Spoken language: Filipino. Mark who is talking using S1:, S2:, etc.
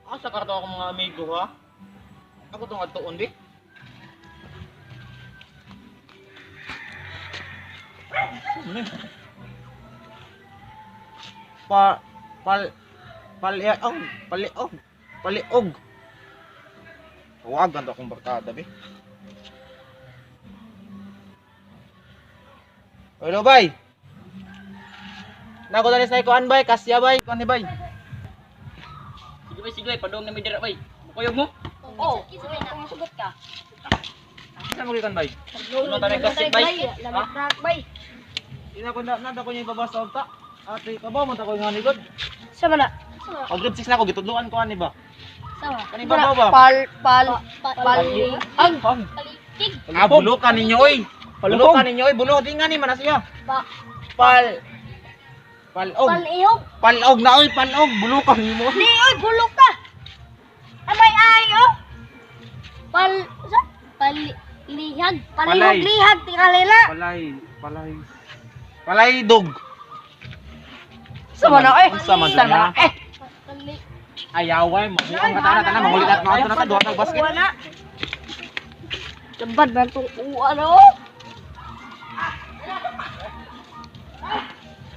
S1: Asa karto ako mga amigo ha? Ako tong adtuon di. Pa paliog, paliog. Tawagan to akong barkada be. Hello bay. Nako dali sa ikuan bay, kasya bay, kuan ni bay.
S2: Sige bay, padong na may dira bay. Mukuyog mo?
S3: Oo, sige na sugot ka.
S1: Sa mo gikan bay.
S2: Ano tayo kasi bay?
S3: Lamig na bay.
S1: Ina ko na ko niya ibabasa og ta. Ate, kabaw mo ta ko nga ligod.
S3: Sama na.
S1: Pag grade 6 na ako gitudluan ko ani ba?
S3: Sama.
S1: Kani ba ba?
S3: Ang
S2: Palitig.
S1: Bulukan ninyo oy. Bulukan ninyo oy, bulo di nga ni man na siya. Palog.
S3: Palihog.
S1: Palog na oy, palog, bulukan nimo.
S3: Di oy bulok ka. Amay ayo. Palihag.
S1: Palay.
S3: Lihag tingalila.
S1: Palay dog.
S3: Sama na eh.
S1: Sama na.
S3: Eh.
S1: Ayaway mo. Ang katana tanan mangulit at mga ta duha ka basket.
S3: Wala. Jambad ba itong ano?